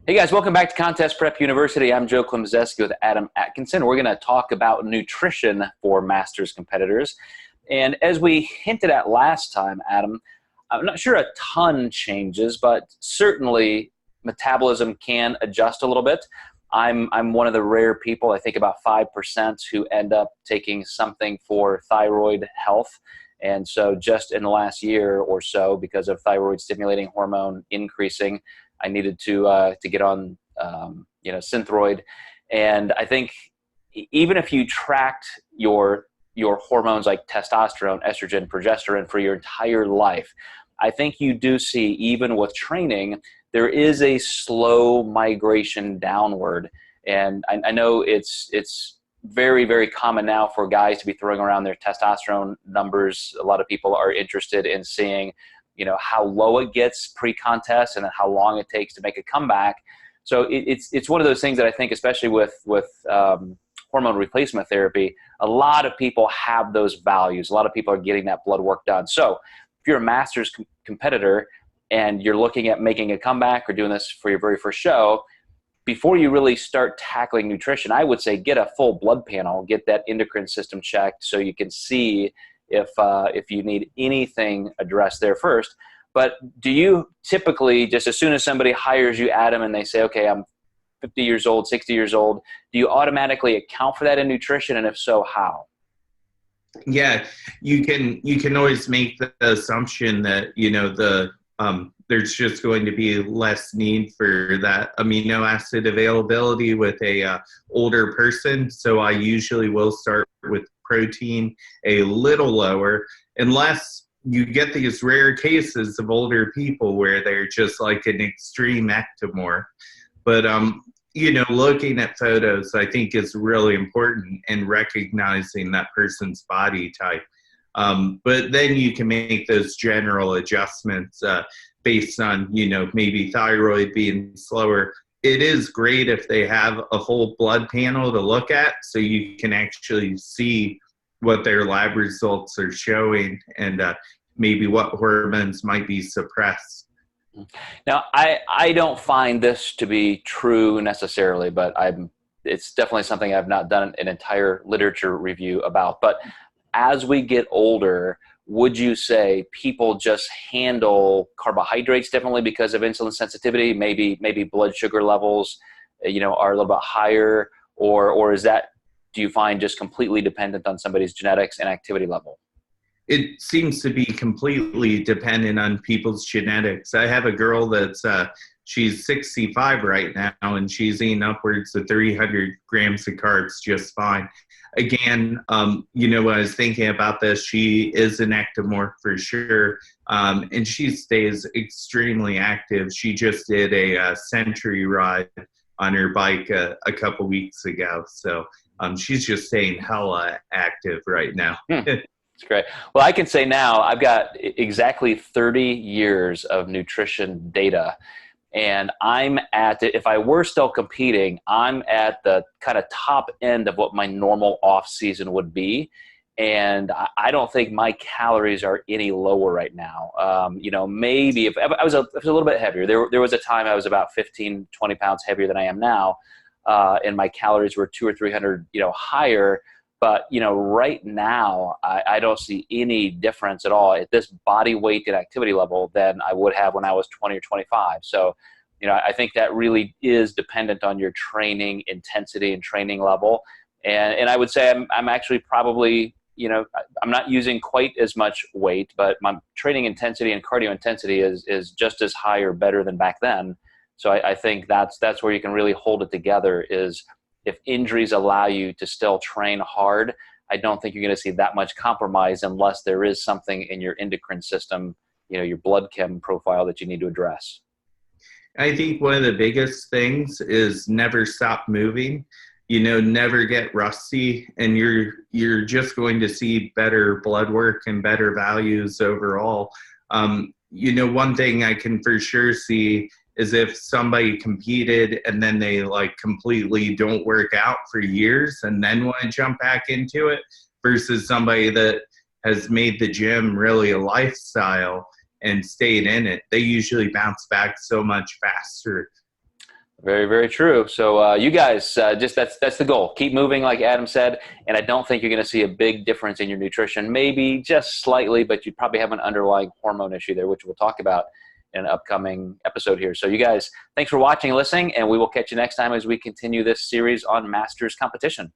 Hey guys, welcome back to Contest Prep University. I'm Joe Klemczewski with Adam Atkinson. We're going to talk about nutrition for Masters competitors. And as we hinted at last time, Adam, I'm not sure a ton changes, but certainly metabolism can adjust a little bit. I'm one of the rare people, I think about 5%, who end up taking something for thyroid health. And so just in the last year or so, because of thyroid stimulating hormone increasing, I needed to get on, Synthroid. And I think even if you tracked your hormones like testosterone, estrogen, progesterone for your entire life, I think you do see, even with training, there is a slow migration downward. And I know it's very, very common now for guys to be throwing around their testosterone numbers. A lot of people are interested in seeing how low it gets pre-contest and then how long it takes to make a comeback. So it's one of those things that I think, especially with hormone replacement therapy, a lot of people have those values. A lot of people are getting that blood work done. So if you're a Masters competitor and you're looking at making a comeback or doing this for your very first show, before you really start tackling nutrition, I would say get a full blood panel, get that endocrine system checked so you can see if you need anything addressed there first. But do you typically, just as soon as somebody hires you, Adam, and they say, okay, I'm 50 years old, 60 years old, do you automatically account for that in nutrition? And if so, how? Yeah, you can always make the assumption that, there's just going to be less need for that amino acid availability with a older person. So I usually will start with protein a little lower, unless you get these rare cases of older people where they're just like an extreme ectomorph. But looking at photos, I think, is really important, and recognizing that person's body type. But then you can make those general adjustments based on, maybe thyroid being slower. It is great if they have a whole blood panel to look at, so you can actually see what their lab results are showing and maybe what hormones might be suppressed. Now, I don't find this to be true necessarily, but it's definitely something I've not done an entire literature review about. But as we get older, would you say people just handle carbohydrates differently because of insulin sensitivity? Maybe blood sugar levels, are a little bit higher, or is that, do you find, just completely dependent on somebody's genetics and activity level? It seems to be completely dependent on people's genetics. I have a girl that's she's 65 right now, and she's eating upwards of 300 grams of carbs just fine. Again, when I was thinking about this, she is an ectomorph for sure, and she stays extremely active. She just did a century ride on her bike a couple weeks ago, so she's just staying hella active right now. It's great. Well, I can say now I've got exactly 30 years of nutrition data, and I'm if I were still competing, I'm at the kind of top end of what my normal off season would be. And I don't think my calories are any lower right now. Maybe if I was a little bit heavier, there was a time I was about 15, 20 pounds heavier than I am now. And my calories were 200 or 300, higher. But, right now, I don't see any difference at all at this body weight and activity level than I would have when I was 20 or 25. So, I think that really is dependent on your training intensity and training level. And I would say I'm actually probably, I'm not using quite as much weight, but my training intensity and cardio intensity is just as high or better than back then. So I think that's where you can really hold it together, is if injuries allow you to still train hard, I don't think you're going to see that much compromise unless there is something in your endocrine system, your blood chem profile, that you need to address. I think one of the biggest things is never stop moving, never get rusty, and you're just going to see better blood work and better values overall. One thing I can for sure see is if somebody competed and then they completely don't work out for years and then want to jump back into it, versus somebody that has made the gym really a lifestyle and stayed in it. They usually bounce back so much faster. Very, very true. So you guys, just that's the goal. Keep moving, like Adam said, and I don't think you're going to see a big difference in your nutrition. Maybe just slightly, but you probably have an underlying hormone issue there, which we'll talk about in an upcoming episode here. So you guys, thanks for watching and listening, and we will catch you next time as we continue this series on Masters competition.